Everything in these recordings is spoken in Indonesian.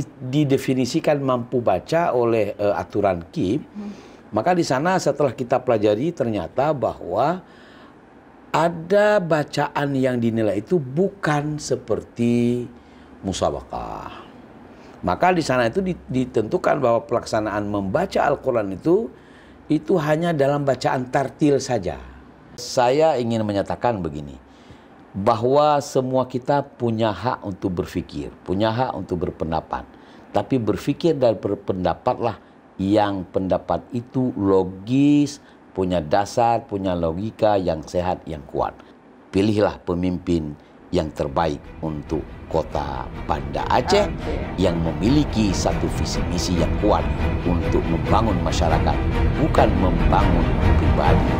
didefinisikan mampu baca oleh aturan KIP, maka di sana setelah kita pelajari ternyata bahwa ada bacaan yang dinilai itu bukan seperti musabaqah. Maka di sana itu ditentukan bahwa pelaksanaan membaca Al-Quran itu hanya dalam bacaan tartil saja. Saya ingin menyatakan begini, bahwa semua kita punya hak untuk berpikir, punya hak untuk berpendapat. Tapi berpikir dan berpendapatlah yang pendapat itu logis, punya dasar, punya logika yang sehat, yang kuat. Pilihlah pemimpin yang terbaik untuk kota Banda Aceh yang memiliki satu visi misi yang kuat untuk membangun masyarakat, bukan membangun pribadi.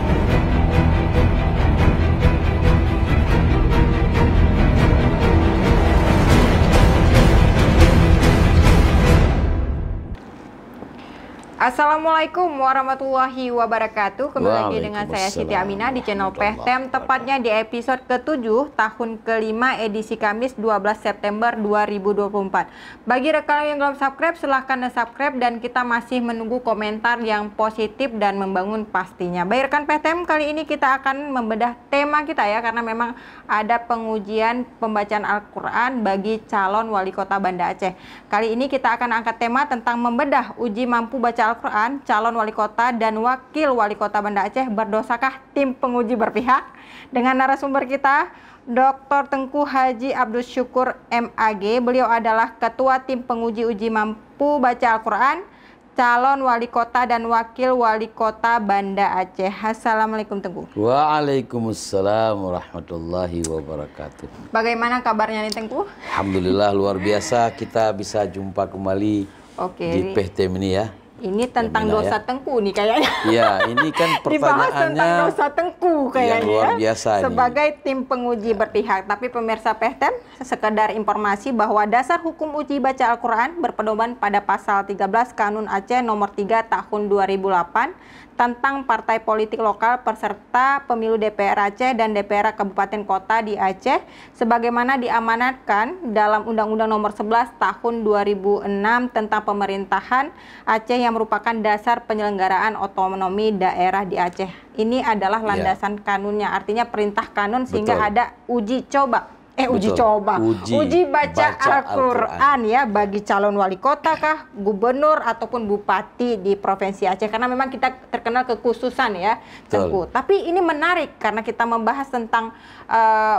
Assalamualaikum warahmatullahi wabarakatuh. Kembali lagi dengan saya Siti Aminah di channel PEHTEM, tepatnya di episode ke-7 tahun ke-5 edisi Kamis 12 September 2024. Bagi rekan yang belum subscribe, silahkan subscribe dan kita masih menunggu komentar yang positif dan membangun pastinya. Baik rekan PEHTEM, kali ini kita akan membedah tema kita ya, karena memang ada pengujian pembacaan Al-Quran bagi calon wali kota Banda Aceh. Kali ini kita akan angkat tema tentang membedah uji mampu baca Al-Quran, calon wali kota dan wakil wali kota Banda Aceh, berdosakah tim penguji berpihak? Dengan narasumber kita, Dr. Tengku Haji Abdul Syukur MAG. Beliau adalah ketua tim penguji uji mampu baca Al-Quran, calon wali kota dan wakil wali kota Banda Aceh. Assalamualaikum Tengku. Waalaikumsalam warahmatullahi wabarakatuh. Bagaimana kabarnya nih Tengku? Alhamdulillah luar biasa kita bisa jumpa kembali di PEHTEM ini ya. Ini tentang dosa Tengku nih kayaknya. Ya, ini kan pertanyaannya dibahas tentang dosa Tengku kayaknya yang luar biasa ya. Sebagai tim penguji berpihak. Tapi pemirsa PEHTEM, sekedar informasi bahwa dasar hukum uji baca Al-Quran berpedoman pada pasal 13 Kanun Aceh nomor 3 tahun 2008 tentang partai politik lokal peserta pemilu DPR Aceh dan DPR Kabupaten Kota di Aceh sebagaimana diamanatkan dalam Undang-Undang nomor 11 tahun 2006 tentang pemerintahan Aceh yang merupakan dasar penyelenggaraan otonomi daerah di Aceh. Ini adalah landasan kanunnya, artinya perintah kanun sehingga ada uji coba. Uji baca Al-Quran ya bagi calon wali kota kah, gubernur ataupun bupati di Provinsi Aceh, karena memang kita terkenal kekhususan ya Tengku. Tapi ini menarik karena kita membahas tentang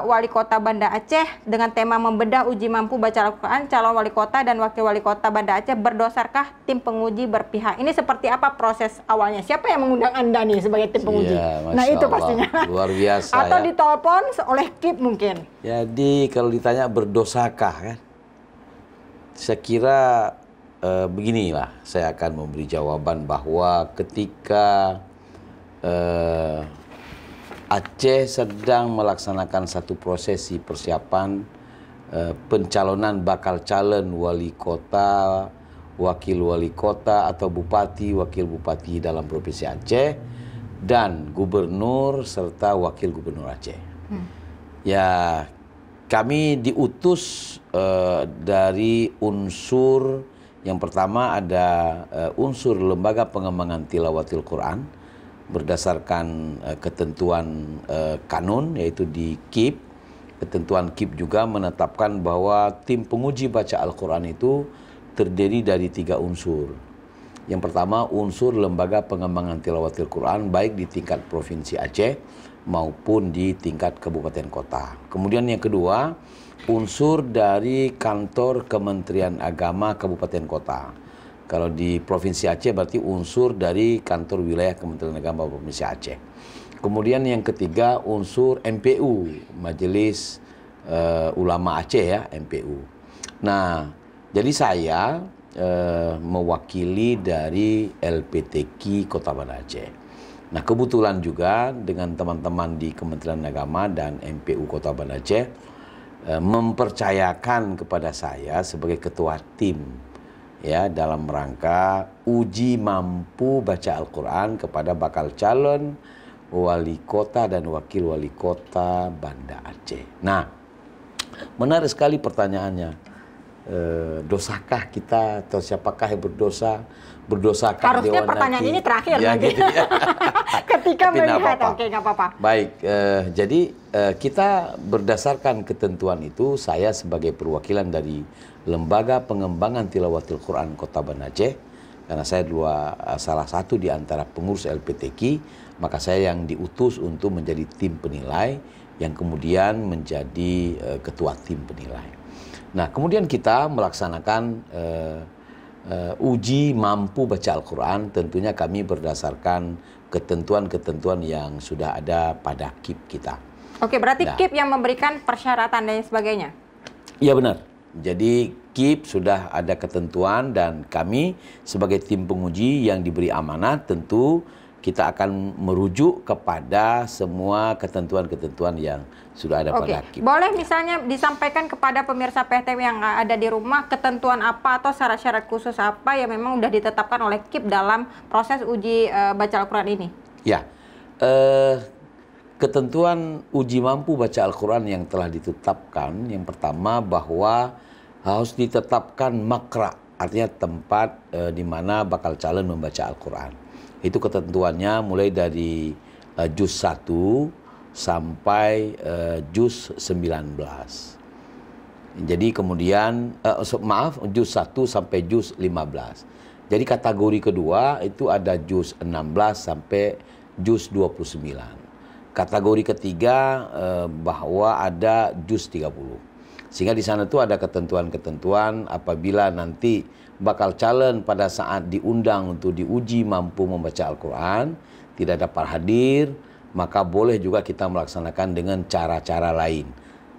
wali kota Banda Aceh dengan tema membedah uji mampu baca Al-Quran, calon wali kota dan wakil wali kota Banda Aceh, berdasarkah tim penguji berpihak. Ini seperti apa proses awalnya? Siapa yang mengundang Anda nih sebagai tim penguji? Nah itu pastinya. Luar biasa. Atau ditelepon oleh KIP mungkin. Jadi kalau ditanya berdosakah kan, saya kira beginilah saya akan memberi jawaban bahwa ketika Aceh sedang melaksanakan satu prosesi persiapan pencalonan bakal calon wali kota, wakil wali kota atau bupati, wakil bupati dalam Provinsi Aceh dan gubernur serta wakil gubernur Aceh. Ya, kami diutus dari unsur yang pertama ada unsur Lembaga Pengembangan Tilawatil Quran berdasarkan ketentuan kanun yaitu di KIP. Ketentuan KIP juga menetapkan bahwa tim penguji baca Al-Quran itu terdiri dari 3 unsur. Yang pertama unsur Lembaga Pengembangan Tilawatil Quran baik di tingkat Provinsi Aceh maupun di tingkat kabupaten kota. Kemudian yang kedua, unsur dari kantor Kementerian Agama kabupaten kota. Kalau di Provinsi Aceh berarti unsur dari kantor wilayah Kementerian Agama Provinsi Aceh. Kemudian yang ketiga, unsur MPU, Majelis Ulama Aceh ya, MPU. Nah, jadi saya mewakili dari LPTQ Kota Banda Aceh. Nah, kebetulan juga dengan teman-teman di Kementerian Agama dan MPU Kota Banda Aceh mempercayakan kepada saya sebagai ketua tim ya dalam rangka uji mampu baca Al-Quran kepada bakal calon wali kota dan wakil wali kota Banda Aceh. Nah, menarik sekali pertanyaannya. dosakah kita atau siapakah yang berdosa? Berdosakah harusnya dewan pertanyaan nanti? ini terakhir ya, nanti. gitu ya. Ketika Tapi nggak melihat, apa-apa. oke nggak apa-apa. Baik, jadi kita berdasarkan ketentuan itu, saya sebagai perwakilan dari Lembaga Pengembangan Tilawatil Quran Kota Banda Aceh, karena saya salah satu di antara pengurus LPTQ, maka saya yang diutus untuk menjadi tim penilai, yang kemudian menjadi ketua tim penilai. Nah, kemudian kita melaksanakan uji mampu baca Al-Quran, tentunya kami berdasarkan ketentuan-ketentuan yang sudah ada pada KIP kita. Oke, berarti Nah, KIP yang memberikan persyaratan dan sebagainya? Iya benar. Jadi KIP sudah ada ketentuan dan kami sebagai tim penguji yang diberi amanat tentu kita akan merujuk kepada semua ketentuan-ketentuan yang sudah ada pada KIP. Boleh misalnya disampaikan kepada pemirsa PTM yang ada di rumah ketentuan apa atau syarat-syarat khusus apa yang memang sudah ditetapkan oleh KIP dalam proses uji baca Al-Quran ini? Ya, ketentuan uji mampu baca Al-Quran yang telah ditetapkan, yang pertama bahwa harus ditetapkan makra, artinya tempat di mana bakal calon membaca Al-Quran. Itu ketentuannya mulai dari juz 1 sampai juz 19. Jadi kemudian, juz 1 sampai juz 15. Jadi kategori kedua itu ada juz 16 sampai juz 29. Kategori ketiga bahwa ada juz 30. Sehingga di sana itu ada ketentuan-ketentuan apabila nanti bakal calon pada saat diundang untuk diuji mampu membaca Al-Quran, tidak dapat hadir, maka boleh juga kita melaksanakan dengan cara-cara lain.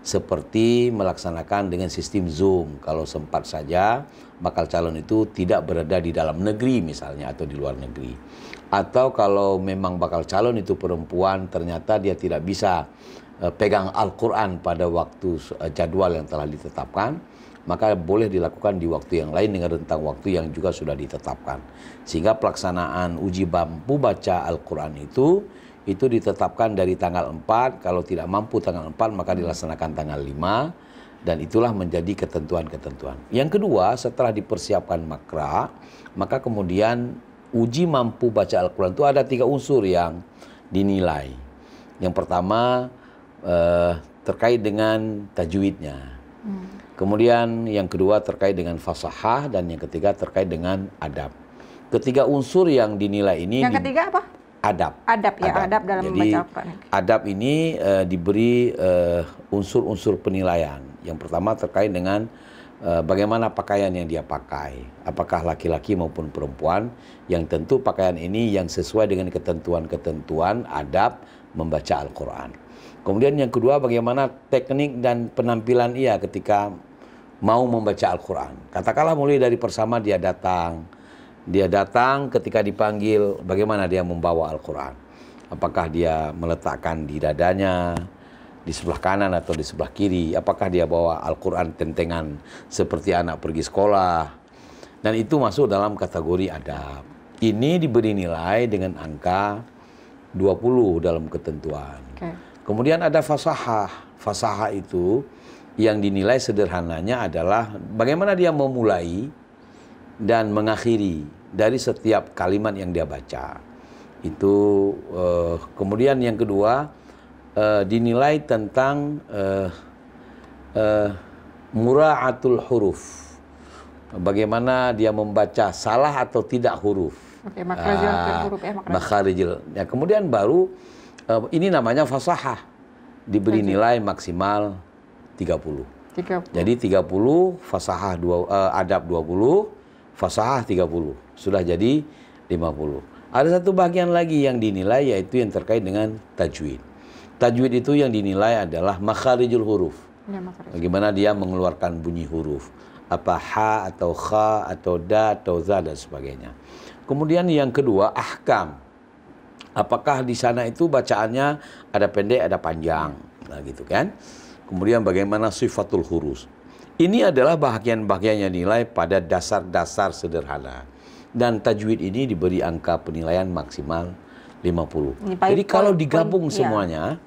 Seperti melaksanakan dengan sistem Zoom, kalau sempat saja bakal calon itu tidak berada di dalam negeri misalnya atau di luar negeri. Atau kalau memang bakal calon itu perempuan, ternyata dia tidak bisa pegang Al-Quran pada waktu jadwal yang telah ditetapkan, maka boleh dilakukan di waktu yang lain dengan rentang waktu yang juga sudah ditetapkan. Sehingga pelaksanaan uji mampu baca Al-Quran itu ditetapkan dari tanggal 4, kalau tidak mampu tanggal 4 maka dilaksanakan tanggal 5, dan itulah menjadi ketentuan-ketentuan. Yang kedua, setelah dipersiapkan makra, maka kemudian uji mampu baca Al-Quran itu ada 3 unsur yang dinilai. Yang pertama terkait dengan tajwidnya. Kemudian yang kedua terkait dengan fasahah, dan yang ketiga terkait dengan adab. Ketiga unsur yang dinilai ini. Yang ketiga apa? Adab. Adab ya, adab dalam Jadi, membaca Al-Quran. Adab ini diberi unsur-unsur penilaian. Yang pertama terkait dengan bagaimana pakaian yang dia pakai. Apakah laki-laki maupun perempuan, yang tentu pakaian ini yang sesuai dengan ketentuan-ketentuan adab membaca Al-Quran. Kemudian yang kedua, bagaimana teknik dan penampilan ia ketika mau membaca Al-Quran. Katakanlah mulai dari persama dia datang ketika dipanggil, bagaimana dia membawa Al-Quran. Apakah dia meletakkan di dadanya, di sebelah kanan atau di sebelah kiri. Apakah dia bawa Al-Quran tentengan seperti anak pergi sekolah. Dan itu masuk dalam kategori adab. Ini diberi nilai dengan angka 20 dalam ketentuan. Kemudian ada fasahah. Fasahah itu yang dinilai sederhananya adalah bagaimana dia memulai dan mengakhiri dari setiap kalimat yang dia baca. Itu kemudian yang kedua dinilai tentang mura'atul huruf. Bagaimana dia membaca salah atau tidak huruf. Oke, makharijil huruf ya, makharijil. Ya, kemudian baru ini namanya fasahah, diberi nilai maksimal 30. Jadi 30, fasahah adab 20, fasahah 30. Sudah jadi 50. Ada satu bagian lagi yang dinilai, yaitu yang terkait dengan tajwid. Tajwid itu yang dinilai adalah makharijul huruf. Ya, bagaimana dia mengeluarkan bunyi huruf. Apa ha atau kha atau da atau za dan sebagainya. Kemudian yang kedua, ahkam. Apakah di sana itu bacaannya ada pendek, ada panjang, nah gitu kan. Kemudian bagaimana sifatul huruf. Ini adalah bagian-bagian yang nilai pada dasar-dasar sederhana. Dan tajwid ini diberi angka penilaian maksimal 50. Jadi kalau digabung semuanya,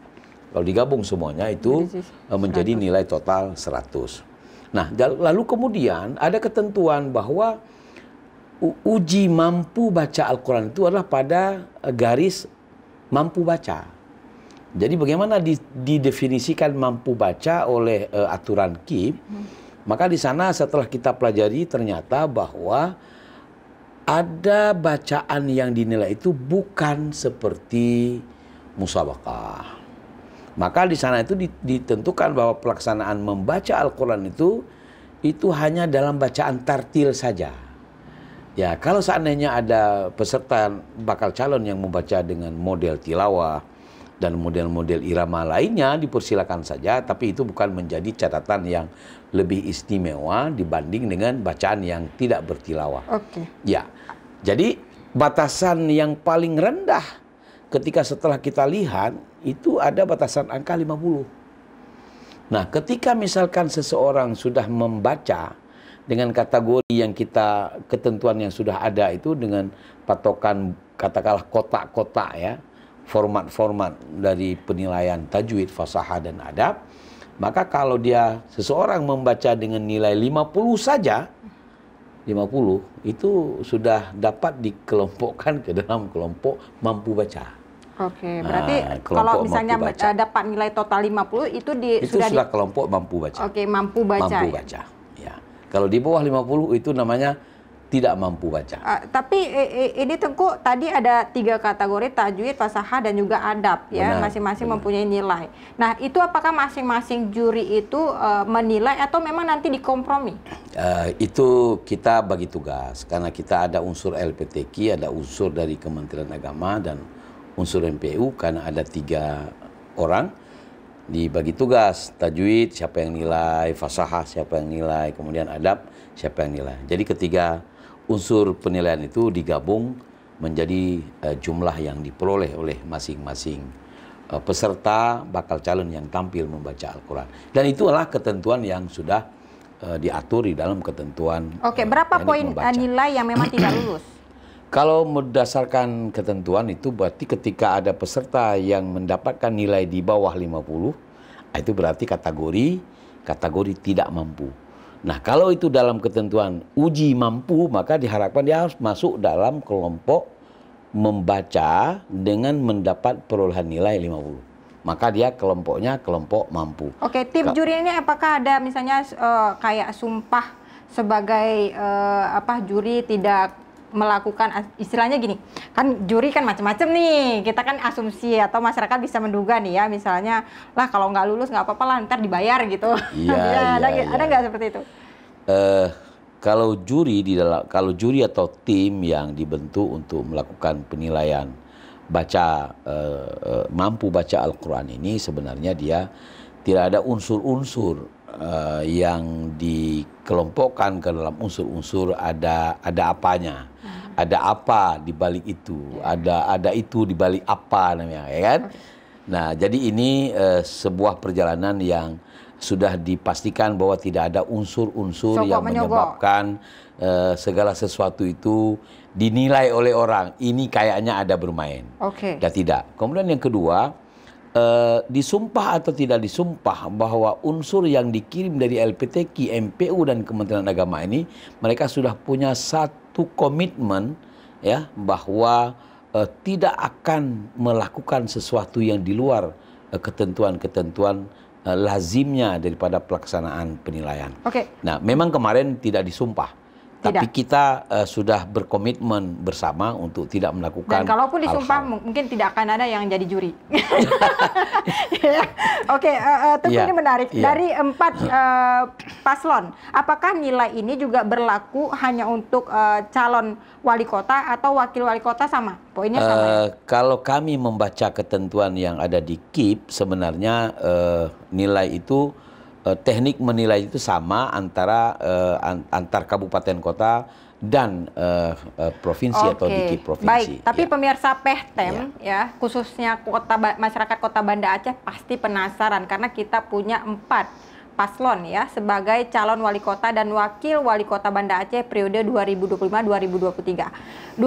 itu menjadi nilai total 100. Nah, lalu kemudian ada ketentuan bahwa uji mampu baca Al-Quran itu adalah pada garis mampu baca. Jadi bagaimana didefinisikan mampu baca oleh aturan KIP, maka di sana setelah kita pelajari ternyata bahwa ada bacaan yang dinilai itu bukan seperti musabaqah. Maka di sana itu ditentukan bahwa pelaksanaan membaca Al-Quran itu hanya dalam bacaan tartil saja. Ya, kalau seandainya ada peserta bakal calon yang membaca dengan model tilawah dan model-model irama lainnya dipersilakan saja, tapi itu bukan menjadi catatan yang lebih istimewa dibanding dengan bacaan yang tidak bertilawah. Oke. Ya, jadi batasan yang paling rendah ketika setelah kita lihat itu ada batasan angka 50. Nah, ketika misalkan seseorang sudah membaca dengan kategori yang ketentuan yang sudah ada itu dengan patokan katakanlah kotak-kotak ya, format-format dari penilaian tajwid, fasahah dan adab, maka kalau seseorang membaca dengan nilai 50 saja, 50 itu sudah dapat dikelompokkan ke dalam kelompok mampu baca. Oke, berarti kalau misalnya dapat nilai total 50 itu sudah kelompok mampu baca. Oke, mampu baca. Mampu baca. Ya. Kalau di bawah 50 itu namanya tidak mampu baca. Tapi ini Tengku tadi ada 3 kategori, tajwid, fasahah dan juga adab ya, masing-masing mempunyai nilai. Nah, itu apakah masing-masing juri itu menilai atau memang nanti dikompromi? Itu kita bagi tugas karena kita ada unsur LPTQ, ada unsur dari Kementerian Agama dan unsur MPU, karena ada 3 orang dibagi tugas. Tajwid siapa yang nilai, fasahah siapa yang nilai, kemudian adab siapa yang nilai. Jadi ketiga unsur penilaian itu digabung menjadi jumlah yang diperoleh oleh masing-masing peserta bakal calon yang tampil membaca Al-Quran. Dan itulah ketentuan yang sudah diatur di dalam ketentuan. Oke, berapa poin nilai yang memang tidak lulus? Kalau berdasarkan ketentuan itu berarti ketika ada peserta yang mendapatkan nilai di bawah 50, itu berarti kategori tidak mampu. Nah, kalau itu dalam ketentuan uji mampu, maka diharapkan dia harus masuk dalam kelompok membaca dengan mendapat perolehan nilai 50. Maka dia kelompoknya kelompok mampu. Oke, tim juri ini apakah ada misalnya kayak sumpah sebagai juri tidak melakukan, istilahnya gini, kan juri kan macam-macam nih, kita kan asumsi atau masyarakat bisa menduga nih ya, misalnya lah kalau nggak lulus nggak apa-apa lah, ntar dibayar gitu. Ada nggak seperti itu? Kalau juri atau tim yang dibentuk untuk melakukan penilaian mampu baca Al-Quran ini, sebenarnya dia tidak ada unsur-unsur yang dikelompokkan ke dalam unsur-unsur ada apanya, ada apa di balik itu, ada itu di balik apa namanya, ya kan? Nah, jadi ini sebuah perjalanan yang sudah dipastikan bahwa tidak ada unsur-unsur yang menyebabkan segala sesuatu itu dinilai oleh orang ini kayaknya ada bermain. Dan tidak. Kemudian yang kedua, disumpah atau tidak disumpah bahwa unsur yang dikirim dari LPTQ, MPU dan Kementerian Agama ini, mereka sudah punya satu komitmen ya bahwa tidak akan melakukan sesuatu yang di luar ketentuan-ketentuan lazimnya daripada pelaksanaan penilaian. Nah, memang kemarin tidak disumpah. Tapi kita sudah berkomitmen bersama untuk tidak melakukan. Dan kalaupun disumpah mungkin tidak akan ada yang jadi juri. Tentu ini menarik. Dari 4 paslon, apakah nilai ini juga berlaku hanya untuk calon wali kota atau wakil wali kota sama? Poinnya sama? Kalau kami membaca ketentuan yang ada di KIP, sebenarnya nilai itu teknik menilai itu sama antar kabupaten kota dan provinsi atau dikit provinsi. Baik, tapi pemirsa PEHTEM ya khususnya masyarakat Kota Banda Aceh pasti penasaran karena kita punya 4 paslon ya sebagai calon wali kota dan wakil wali kota Banda Aceh periode 2025-2030,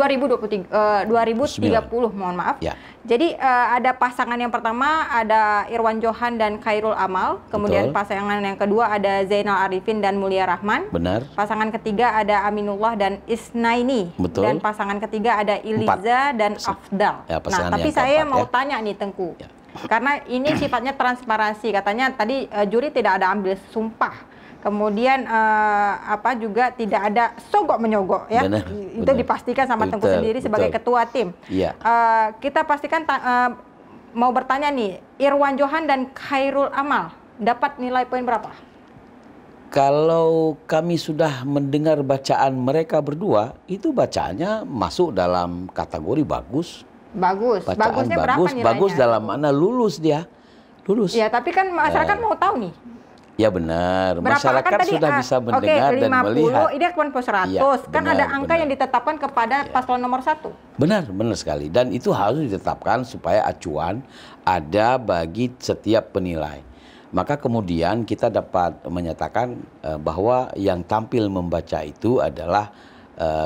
mohon maaf. Ya. Jadi ada pasangan yang pertama ada Irwan Johan dan Khairul Amal, kemudian pasangan yang kedua ada Zainal Arifin dan Mulia Rahman. Benar. Pasangan ketiga ada Aminullah dan Isnaini. Betul. Dan pasangan ketiga ada Iliza dan Afdal. Ya, nah, tapi saya mau tanya nih Tengku. Ya. Karena ini sifatnya transparansi, katanya tadi juri tidak ada ambil sumpah, kemudian juga tidak ada sogok menyogok ya, itu dipastikan sama Tengku sendiri sebagai ketua tim. Ya. Kita pastikan mau bertanya nih, Irwan Johan dan Khairul Amal dapat nilai poin berapa? Kalau kami sudah mendengar bacaan mereka berdua, itu bacaannya masuk dalam kategori bagus. Bagus. Bacaan Bagusnya berapa nilainya? Bagus dalam mana lulus dia. Lulus. Ya, tapi kan masyarakat mau tahu nih. Ya benar. Berapa Masyarakat kan tadi, sudah bisa mendengar dan melihat. Ini kan 100. Ya, kan ada angka yang ditetapkan kepada paslon nomor 1. Benar sekali. Dan itu harus ditetapkan supaya acuan ada bagi setiap penilai. Maka kemudian kita dapat menyatakan bahwa yang tampil membaca itu adalah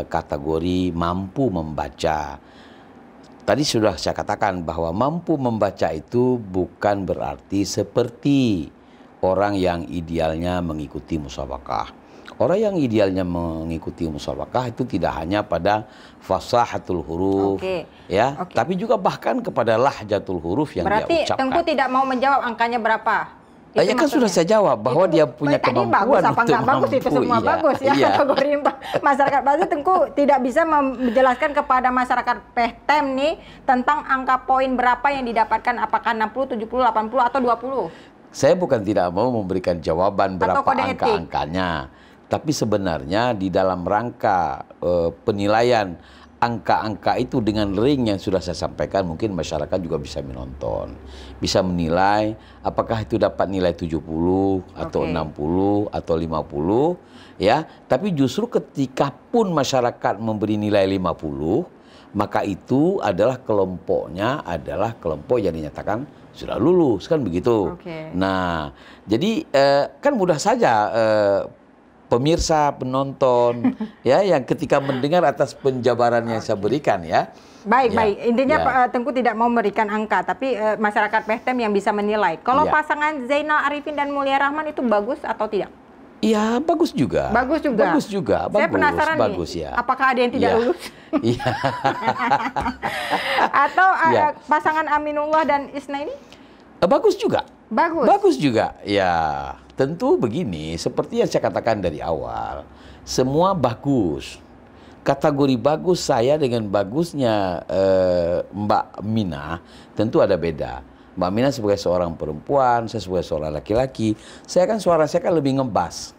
kategori mampu membaca. Tadi sudah saya katakan bahwa mampu membaca itu bukan berarti seperti orang yang idealnya mengikuti musabaqah. Orang yang idealnya mengikuti musabaqah itu tidak hanya pada fasahatul huruf, tapi juga bahkan kepada lahjatul huruf yang dia ucapkan. Berarti Tengku tidak mau menjawab angkanya berapa? Ya kan sudah saya jawab bahwa itu, dia punya kemampuan bagus apa untuk enggak bagus itu semua bagus ya. Kategori masyarakat Banda Tengku tidak bisa menjelaskan kepada masyarakat Pehtem nih tentang angka poin berapa yang didapatkan, apakah 60, 70, 80 atau 20? Saya bukan tidak mau memberikan jawaban berapa angka-angkanya, tapi sebenarnya di dalam rangka penilaian angka-angka itu dengan ring yang sudah saya sampaikan, mungkin masyarakat juga bisa menonton, bisa menilai apakah itu dapat nilai 70 atau 60 atau 50 ya. Tapi justru ketika pun masyarakat memberi nilai 50, maka itu adalah kelompoknya adalah kelompok yang dinyatakan sudah lulus, kan begitu. Nah, jadi kan mudah saja pemirsa, penonton, ya, yang ketika mendengar atas penjabaran yang saya berikan, ya. Baik. Intinya Tengku tidak mau memberikan angka, tapi masyarakat Pehtem yang bisa menilai. Kalau pasangan Zainal Arifin dan Mulia Rahman itu bagus atau tidak? Iya, bagus juga. Bagus juga. Saya penasaran nih, apakah ada yang tidak lulus? Iya. Atau pasangan Aminullah dan Isna ini? Bagus juga. Bagus juga. Ya, tentu begini, seperti yang saya katakan dari awal, semua bagus. Kategori bagus saya dengan bagusnya Mbak Mina tentu ada beda. Mbak Mina sebagai seorang perempuan, saya sebagai seorang laki-laki, suara saya kan lebih ngebas.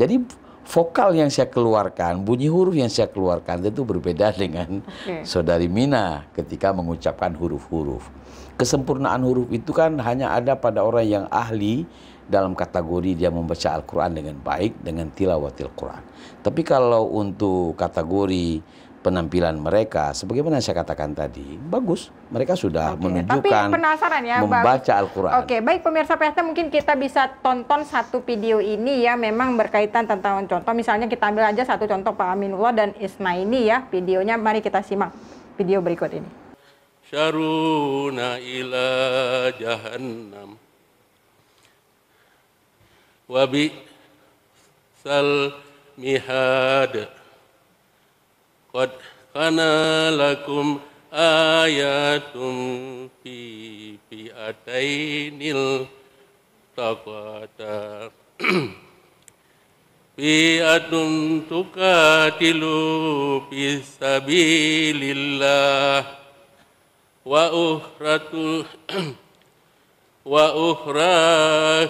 Jadi vokal yang saya keluarkan, bunyi huruf yang saya keluarkan tentu berbeda dengan saudari Mina ketika mengucapkan huruf-huruf. Kesempurnaan huruf itu kan hanya ada pada orang yang ahli dalam kategori dia membaca Al-Quran dengan baik, dengan tilawatil Quran. Tapi kalau untuk kategori penampilan mereka, sebagaimana saya katakan tadi, bagus. Mereka sudah menunjukkan membaca Al-Quran. Baik pemirsa Pehtem, mungkin kita bisa tonton satu video ini ya, memang berkaitan tentang contoh. Misalnya kita ambil aja satu contoh Pak Aminullah dan Isna ini ya, videonya. Mari kita simak video berikut ini. Syaruna ila jahannam wabi sal mihad qad kana lakum ayatum fi fi'atainil taqata fi'atun tukatilu fi sabilillah wa ukhra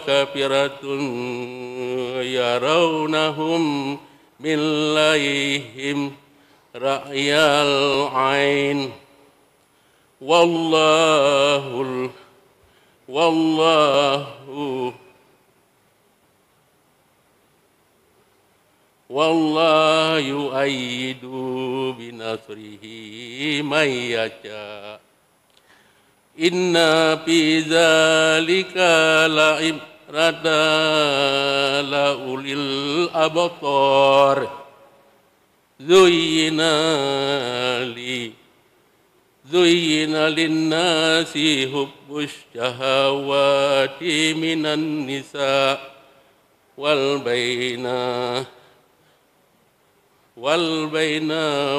kafiratun yarawnahum min layhim ra'yal ain wallahu yu'ayyidu binasrihi man yasha. Inna fi dzalika لأولي الأبصار زين للناس حب الشهوات من النساء والبين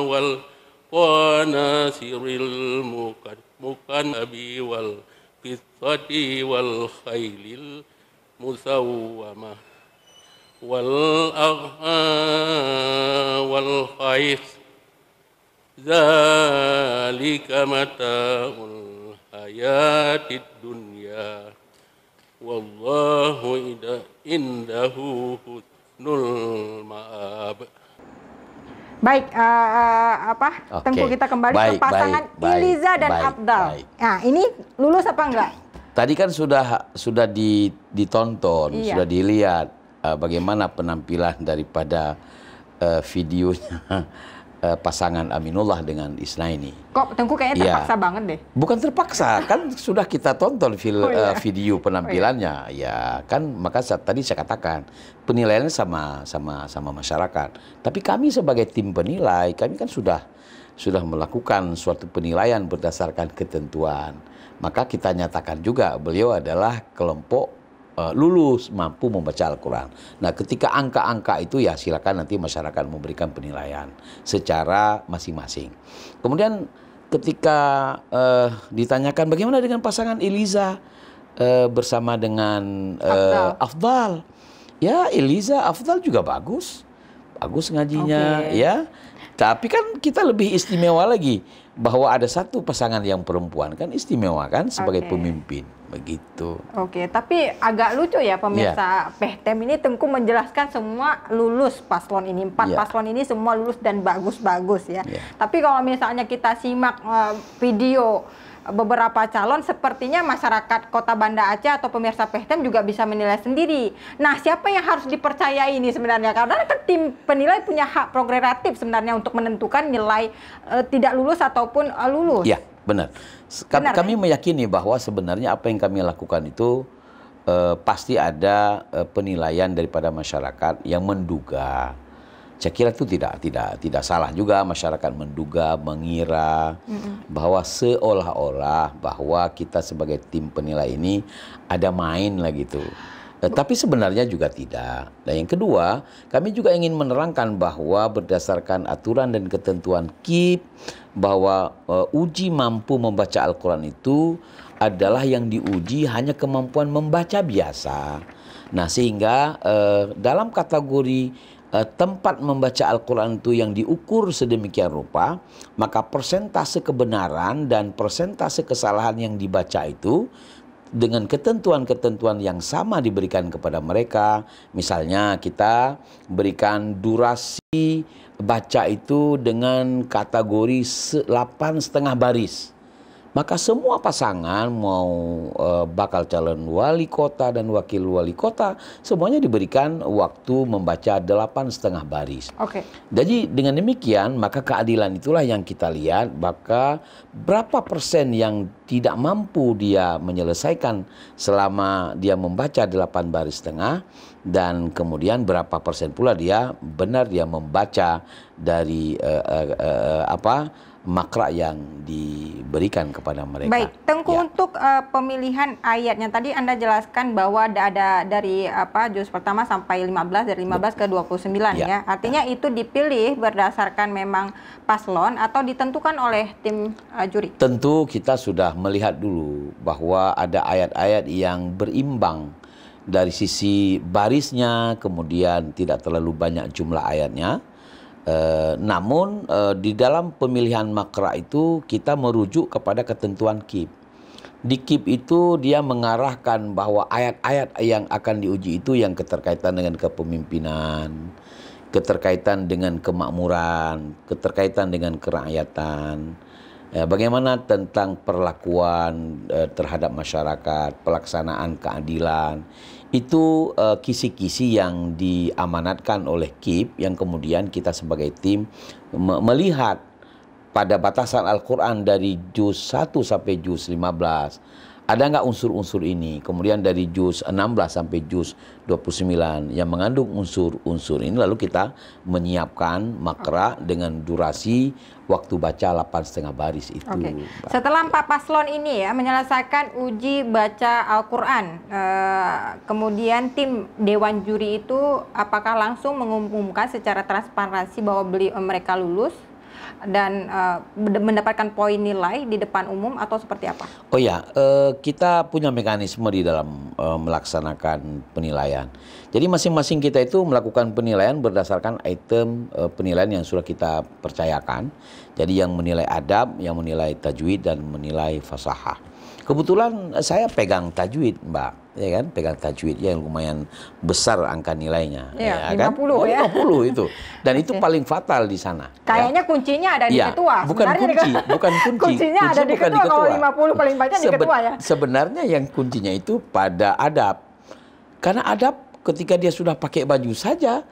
والقناصر المقنطرة والقسطة والخيل المسومة والخيل ذلك متاع الحياة الدنيا والله عنده حسن المآب. Baik, Tengku kita kembali ke pasangan Iliza dan Afdal. Nah, ini lulus apa enggak? Tadi kan sudah ditonton, sudah dilihat bagaimana penampilan daripada videonya pasangan Aminullah dengan Isnaini. Kok Tengku kayaknya terpaksa banget deh? Bukan terpaksa, kan sudah kita tonton video penampilannya, ya kan. Maka tadi saya katakan penilaiannya sama masyarakat. Tapi kami sebagai tim penilai, kami kan sudah melakukan suatu penilaian berdasarkan ketentuan. Maka kita nyatakan juga beliau adalah kelompok lulus, mampu membaca Al-Quran. Nah, ketika angka-angka itu ya silakan nanti masyarakat memberikan penilaian secara masing-masing. Kemudian ketika ditanyakan bagaimana dengan pasangan Iliza bersama dengan Afdal. Ya, Iliza, Afdal juga bagus ngajinya, ya. Tapi kan kita lebih istimewa lagi bahwa ada satu pasangan yang perempuan, kan istimewa kan sebagai pemimpin. Begitu. Tapi agak lucu ya pemirsa Pehtem ini. Tengku menjelaskan semua lulus paslon ini. 4 paslon ini semua lulus dan bagus-bagus ya. Tapi kalau misalnya kita simak video beberapa calon, sepertinya masyarakat Kota Banda Aceh atau pemirsa Pehtem juga bisa menilai sendiri. Nah, siapa yang harus dipercaya ini sebenarnya? Karena kan tim penilai punya hak prerogatif sebenarnya untuk menentukan nilai tidak lulus ataupun lulus. Ya, benar. Kami meyakini bahwa sebenarnya apa yang kami lakukan itu pasti ada penilaian daripada masyarakat yang menduga. Saya kira itu tidak salah juga masyarakat menduga, mengira bahwa seolah-olah bahwa kita sebagai tim penilai ini ada main lah gitu. Tapi sebenarnya juga tidak. Dan yang kedua, kami juga ingin menerangkan bahwa berdasarkan aturan dan ketentuan KIP, bahwa uji mampu membaca Al-Quran itu adalah yang diuji hanya kemampuan membaca biasa. Nah, sehingga dalam kategori tempat membaca Al-Quran itu yang diukur sedemikian rupa, maka persentase kebenaran dan persentase kesalahan yang dibaca itu dengan ketentuan-ketentuan yang sama diberikan kepada mereka. Misalnya kita berikan durasi baca itu dengan kategori 8,5 baris. Maka semua pasangan mau bakal calon wali kota dan wakil wali kota semuanya diberikan waktu membaca 8,5 baris. Jadi dengan demikian maka keadilan itulah yang kita lihat, maka berapa persen yang tidak mampu dia menyelesaikan selama dia membaca 8 baris setengah, dan kemudian berapa persen pula dia benar dia membaca dari makra yang diberikan kepada mereka. Baik, Tengku, untuk pemilihan ayatnya tadi Anda jelaskan bahwa ada dari juz pertama sampai 15, dari 15 ke 29 ya. Artinya itu dipilih berdasarkan memang paslon atau ditentukan oleh tim juri? Tentu kita sudah melihat dulu bahwa ada ayat-ayat yang berimbang dari sisi barisnya, kemudian tidak terlalu banyak jumlah ayatnya. Namun di dalam pemilihan makra itu kita merujuk kepada ketentuan KIP. Di KIP itu dia mengarahkan bahwa ayat-ayat yang akan diuji itu yang keterkaitan dengan kepemimpinan, keterkaitan dengan kemakmuran, keterkaitan dengan kerakyatan, bagaimana tentang perlakuan terhadap masyarakat, pelaksanaan keadilan. Itu kisi-kisi yang diamanatkan oleh KIP yang kemudian kita sebagai tim melihat pada batasan Al-Quran dari juz 1 sampai juz 15 ada nggak unsur-unsur ini. Kemudian dari juz 16 sampai juz 29 yang mengandung unsur-unsur ini, lalu kita menyiapkan makra dengan durasi waktu baca 8,5 baris itu. Setelah 4 paslon ini ya menyelesaikan uji baca Al-Quran, kemudian tim Dewan Juri itu apakah langsung mengumumkan secara transparansi bahwa mereka lulus dan mendapatkan poin nilai di depan umum atau seperti apa? Oh ya, kita punya mekanisme di dalam melaksanakan penilaian. Jadi masing-masing kita itu melakukan penilaian berdasarkan item penilaian yang sudah kita percayakan. Jadi yang menilai adab, yang menilai tajwid, dan menilai fasahah. Kebetulan saya pegang tajwid, Mbak, ya kan? Pegang tajwid yang lumayan besar angka nilainya, ya 50 kan? Ya. 50 itu. Dan itu paling fatal di sana. Kayaknya kuncinya ada di ketua. Bukan kunci, bukan kunci. Kuncinya ada di ketua, kalau 50 paling banyak di ketua ya. Sebenarnya yang kuncinya itu pada adab. Karena adab ketika dia sudah pakai baju saja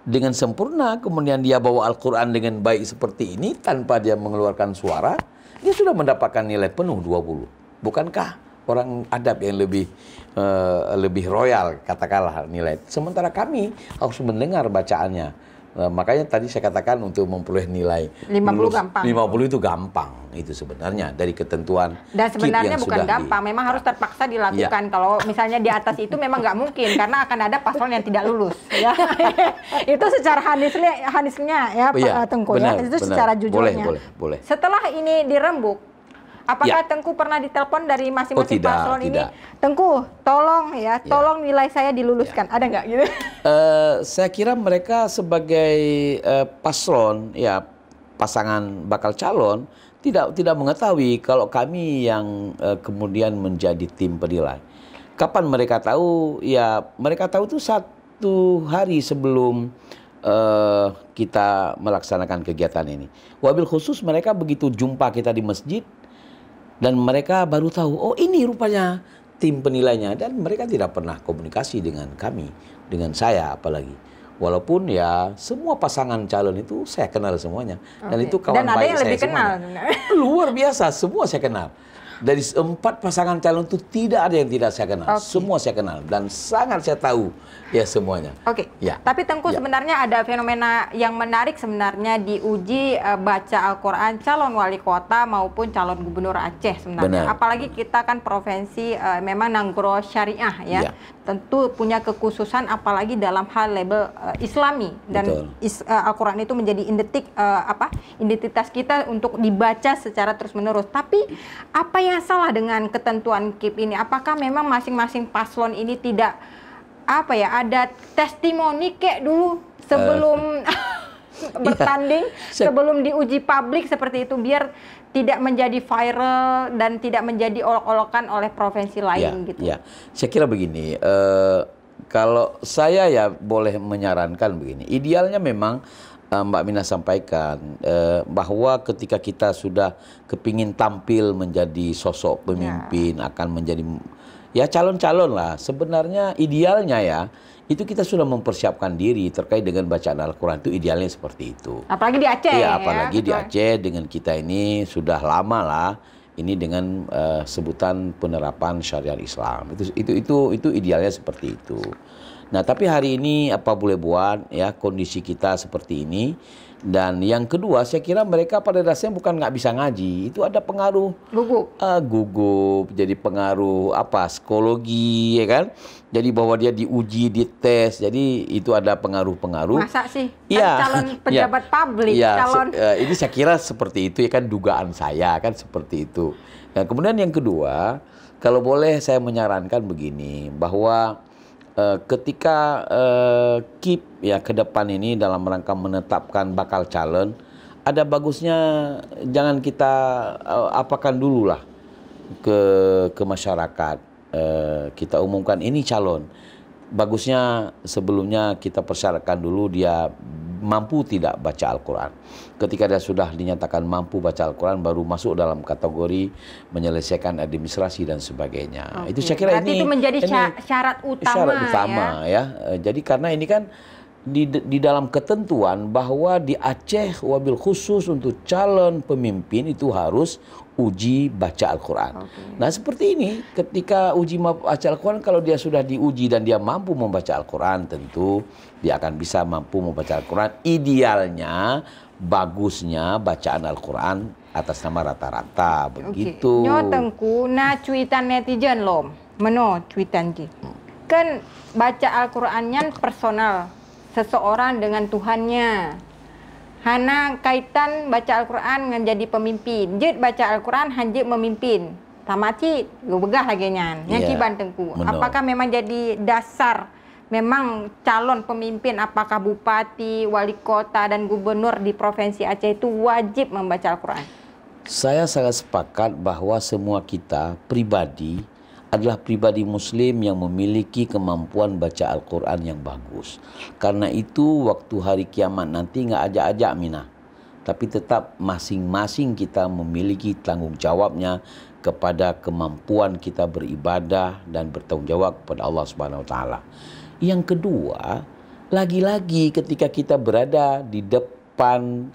dengan sempurna, kemudian dia bawa Al-Quran dengan baik seperti ini tanpa dia mengeluarkan suara, dia sudah mendapatkan nilai penuh 20. Bukankah orang adab yang lebih royal, katakanlah nilai. Sementara kami harus mendengar bacaannya. Makanya tadi saya katakan untuk memperoleh nilai 50 gampang. 50 itu gampang itu sebenarnya dari ketentuan. Dan sebenarnya bukan gampang, memang harus terpaksa dilakukan. Kalau misalnya di atas itu memang nggak mungkin karena akan ada paslon yang tidak lulus. Ya. Itu secara hadisnya ya Pak Tengku ya. Itu secara jujurnya. Boleh. Setelah ini dirembuk, apakah Tengku pernah ditelepon dari masing-masing paslon ini? Tengku, tolong tolong nilai saya diluluskan. Ada nggak gitu? Saya kira mereka sebagai paslon, pasangan bakal calon, tidak mengetahui kalau kami yang kemudian menjadi tim penilai. Kapan mereka tahu? Ya, mereka tahu itu 1 hari sebelum kita melaksanakan kegiatan ini. Wabil khusus mereka begitu jumpa kita di masjid, dan mereka baru tahu, oh ini rupanya tim penilainya. Dan mereka tidak pernah komunikasi dengan kami, dengan saya apalagi. Walaupun ya semua pasangan calon itu saya kenal semuanya. Dan itu kawan baik saya. Dan ada yang lebih kenal. Luar biasa, semua saya kenal. Dari 4 pasangan calon itu tidak ada yang tidak saya kenal. Semua saya kenal dan sangat saya tahu ya semuanya. Tapi Tengku sebenarnya ada fenomena yang menarik sebenarnya di uji baca Al-Quran calon wali kota maupun calon gubernur Aceh sebenarnya. Apalagi kita kan provinsi memang nanggro syariah ya. Tentu punya kekhususan apalagi dalam hal label Islami dan Al-Quran itu menjadi identitas kita untuk dibaca secara terus-menerus. Tapi apa yang salah dengan ketentuan KIP ini? Apakah memang masing-masing paslon ini tidak ada testimoni kayak dulu sebelum bertanding, sebelum diuji publik seperti itu, biar tidak menjadi viral dan tidak menjadi olok-olokan oleh provinsi lain gitu. Saya kira begini, kalau saya ya boleh menyarankan begini, idealnya memang Mbak Mina sampaikan bahwa ketika kita sudah kepingin tampil menjadi sosok pemimpin, akan menjadi calon-calon lah, sebenarnya idealnya itu kita sudah mempersiapkan diri terkait dengan bacaan Al-Quran, itu idealnya seperti itu. Apalagi di Aceh apalagi di Aceh dengan kita ini sudah lama lah ini dengan sebutan penerapan syariat Islam. Itu idealnya seperti itu. Nah, tapi hari ini apa boleh buat kondisi kita seperti ini. Dan yang kedua, saya kira mereka pada dasarnya bukan nggak bisa ngaji, itu ada pengaruh gugup, jadi pengaruh psikologi, ya kan? Jadi bahwa dia diuji, dites, jadi itu ada pengaruh-pengaruh. Masa sih? Calon pejabat publik, calon. Ini saya kira seperti itu kan dugaan saya kan seperti itu. Nah, kemudian yang kedua, kalau boleh saya menyarankan begini, bahwa ketika KIP ke depan ini dalam rangka menetapkan bakal calon, ada bagusnya jangan kita apakan dulu lah ke masyarakat. Kita umumkan ini calon. Bagusnya sebelumnya kita persyaratkan dulu dia mampu tidak baca Al-Quran. Ketika dia sudah dinyatakan mampu baca Al-Quran, baru masuk dalam kategori menyelesaikan administrasi dan sebagainya. Itu saya kira berarti itu menjadi syarat utama ya. Jadi karena ini kan di dalam ketentuan bahwa di Aceh wabil khusus untuk calon pemimpin itu harus uji baca Al-Quran. Nah seperti ini, ketika uji baca Al-Quran, kalau dia sudah diuji dan dia mampu membaca Al-Quran, tentu dia akan bisa mampu membaca Al-Quran. Idealnya, bagusnya bacaan Al-Quran atas nama rata-rata, begitu. Nyo tengku, na cuitan netizen lom, meno cuitan ki. Kan baca Al-Qurannya personal, seseorang dengan Tuhannya. Hana kaitan baca Al-Quran dengan jadi pemimpin. Jid baca Al-Quran hanjit memimpin. Tamati begah lagi nyan. Yang kiban tengku. Apakah memang jadi dasar memang calon pemimpin, apakah bupati, wali kota dan gubernur di provinsi Aceh itu wajib membaca Al-Quran? Saya sangat sepakat bahwa semua kita pribadi adalah pribadi muslim yang memiliki kemampuan baca Al-Quran yang bagus. Karena itu waktu hari kiamat nanti nggak ajak-ajak Mina. Tapi tetap masing-masing kita memiliki tanggung jawabnya kepada kemampuan kita beribadah dan bertanggung jawab kepada Allah Subhanahu Wa Taala. Yang kedua, lagi-lagi ketika kita berada di depan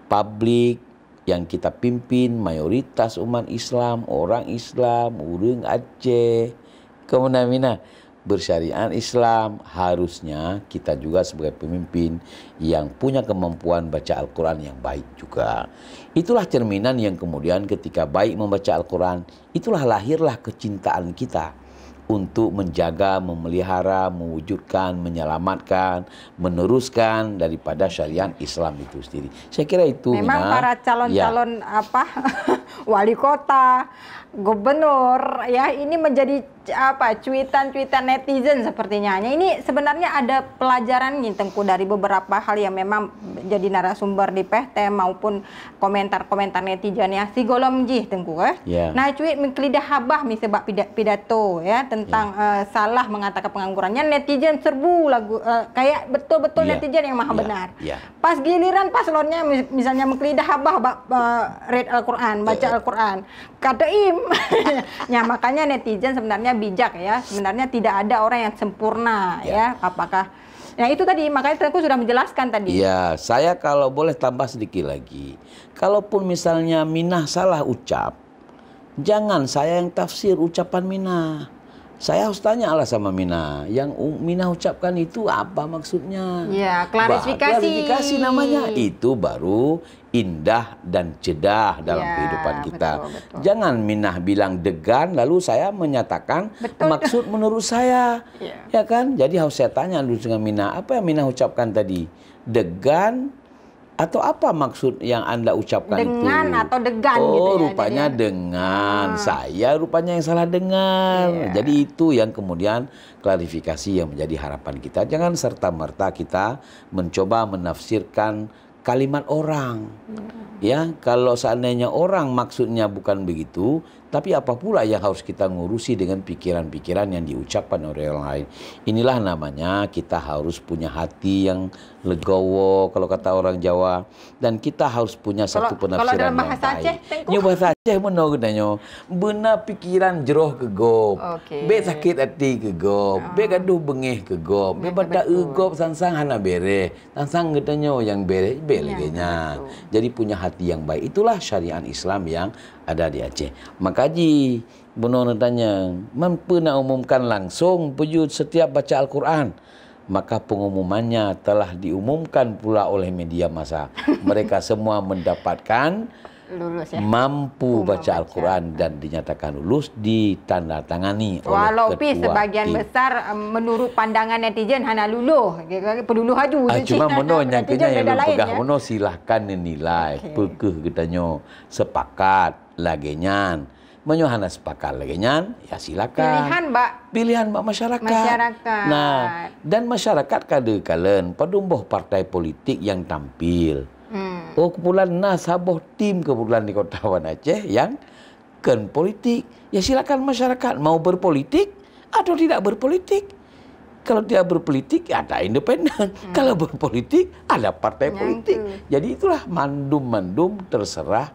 publik yang kita pimpin, mayoritas umat Islam, orang Islam, urang Aceh, kemudian Mina, bersyariat Islam, harusnya kita juga sebagai pemimpin yang punya kemampuan baca Al-Quran yang baik juga. Itulah cerminan yang kemudian ketika baik membaca Al-Quran, itulah lahirlah kecintaan kita untuk menjaga, memelihara, mewujudkan, menyelamatkan, meneruskan daripada syariat Islam itu sendiri. Saya kira itu memang Mina, para calon-calon wali kota, gubernur ya ini menjadi cuitan-cuitan netizen sepertinya. Ini sebenarnya ada pelajaran nih Tengku dari beberapa hal yang memang jadi narasumber di PTM maupun komentar-komentar netizen ya si golom jih Tengku Nah cuit mengkelidah habah sebab pidato ya tentang salah mengatakan penganggurannya, netizen serbu lagu kayak betul-betul netizen yang maha benar. Pas giliran paslonnya misalnya mengkelidah habah read Al-Quran, baca Al-Quran, kata ya makanya netizen sebenarnya bijak ya, sebenarnya tidak ada orang yang sempurna ya. Apakah ya itu tadi, makanya aku sudah menjelaskan tadi. Ya, saya kalau boleh tambah sedikit lagi, kalaupun misalnya Minah salah ucap, jangan saya yang tafsir ucapan Minah. Saya harus tanya Allah sama Minah, yang Minah ucapkan itu apa maksudnya? Ya, klarifikasi. Klarifikasi namanya, itu baru indah dan jedah dalam kehidupan kita. Betul. Jangan Minah bilang degan, lalu saya menyatakan maksud menurut saya. Ya kan? Jadi harus saya tanya dulu dengan Minah, apa yang Minah ucapkan tadi? Degan atau apa maksud yang Anda ucapkan dengan itu? Atau degan gitu ya. jadi Rupanya dengan. Saya rupanya yang salah dengar. Jadi itu yang kemudian klarifikasi yang menjadi harapan kita. Jangan serta-merta kita mencoba menafsirkan kalimat orang. Ya, kalau seandainya orang maksudnya bukan begitu, tapi apa pula yang harus kita ngurusi dengan pikiran-pikiran yang diucapkan oleh orang lain. Inilah namanya kita harus punya hati yang legowo kalau kata orang Jawa, dan kita harus punya satu penafsiran kalau dalam yang bahasa baik. Aceh, Nya bahasa Aceh menurut katanya, benar pikiran jeroh ke gop, be sakit hati ke gop, be gaduh bengih ke gop, be bada gop sansang hana bere, sansang katanya yang bere belegenya. Jadi punya hati yang baik, itulah syariat Islam yang ada di Aceh. Makaji benar tanya, mampu nak umumkan langsung pejut setiap baca Al-Quran? Maka pengumumannya telah diumumkan pula oleh media massa. Mereka semua mendapatkan lulus, ya? Mampu baca Al-Quran dan dinyatakan lulus, ditandatangani oleh walaupun ketua sebagian tim. besar menurut pandangan netizen hana luluh peluluh haju cuma meno nyangkanya yang lu pegah ya? meno silahkan dinilai pekeh katanya sepakat lagenyan menyohana sepakat lagenyan ya silakan pilihan mbak masyarakat. Nah, dan masyarakat kadang-kadang padumboh partai politik yang tampil. Oh, kepulan saboh tim kepulan di Kota Wan Aceh yang ken politik. Ya silakan masyarakat mau berpolitik atau tidak berpolitik. Kalau dia berpolitik, ada independen. Kalau berpolitik, ada partai politik. Jadi itulah mandum-mandum terserah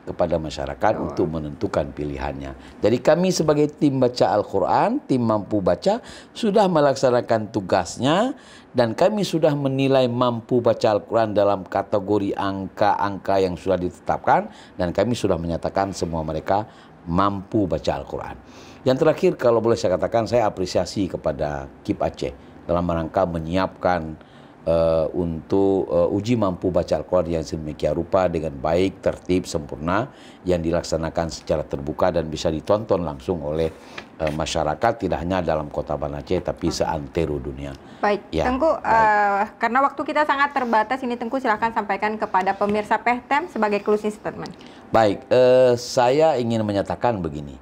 kepada masyarakat untuk menentukan pilihannya. Jadi kami sebagai tim baca Al-Quran, tim mampu baca, sudah melaksanakan tugasnya dan kami sudah menilai mampu baca Al-Quran dalam kategori angka-angka yang sudah ditetapkan dan kami sudah menyatakan semua mereka mampu baca Al-Quran. Yang terakhir, kalau boleh saya katakan, saya apresiasi kepada KIP Aceh dalam rangka menyiapkan untuk uji mampu baca Al-Quran yang sedemikian rupa dengan baik, tertib, sempurna, yang dilaksanakan secara terbuka dan bisa ditonton langsung oleh masyarakat, tidak hanya dalam kota Banda Aceh, tapi seantero dunia. Baik, Ya, Tengku, karena waktu kita sangat terbatas, ini Tengku silakan sampaikan kepada pemirsa PHTM sebagai closing statement. Baik, saya ingin menyatakan begini,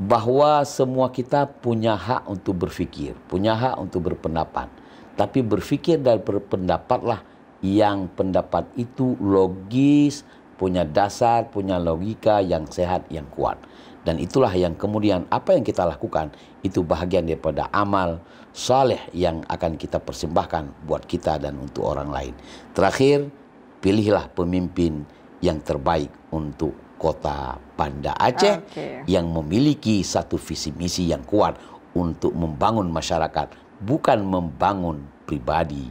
bahwa semua kita punya hak untuk berpikir, punya hak untuk berpendapat. Tapi berpikir dan berpendapatlah yang pendapat itu logis, punya dasar, punya logika yang sehat, yang kuat. Dan itulah yang kemudian apa yang kita lakukan, itu bahagian daripada amal saleh yang akan kita persembahkan buat kita dan untuk orang lain. Terakhir, pilihlah pemimpin yang terbaik untuk kota Banda Aceh yang memiliki satu visi misi yang kuat untuk membangun masyarakat, bukan membangun pribadi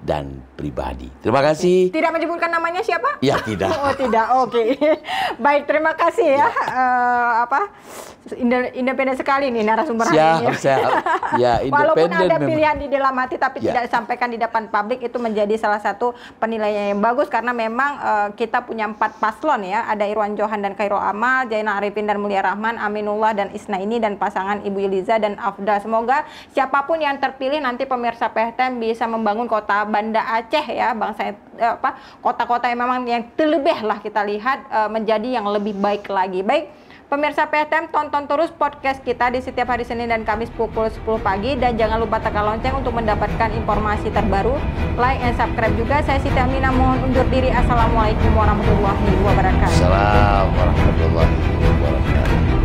dan pribadi. Terima kasih. Tidak menyebutkan namanya siapa? Ya, tidak. Oh, tidak. Oke. Baik, terima kasih ya. Independen sekali nih narasumber hari ini. Siap. Ya, Walaupun independen ada memang. pilihan di dalam hati tapi tidak disampaikan di depan publik, itu menjadi salah satu penilaian yang bagus karena memang kita punya 4 paslon ya. Ada Irwan Johan dan Khairul Amal, Zainal Arifin dan Mulia Rahman, Aminullah dan Isnaini, dan pasangan Ibu Yeliza dan Afda. Semoga siapapun yang terpilih nanti pemirsa PHTM bisa membangun kota Banda Aceh ya, bangsa kota-kota yang memang yang terlebih lah kita lihat menjadi yang lebih baik lagi. Baik, pemirsa PHTM, tonton terus podcast kita di setiap hari Senin dan Kamis pukul 10 pagi. Dan jangan lupa tekan lonceng untuk mendapatkan informasi terbaru. Like and subscribe juga. Saya Siti Aminah mohon undur diri. Assalamualaikum warahmatullahi wabarakatuh. Assalamualaikum warahmatullahi wabarakatuh.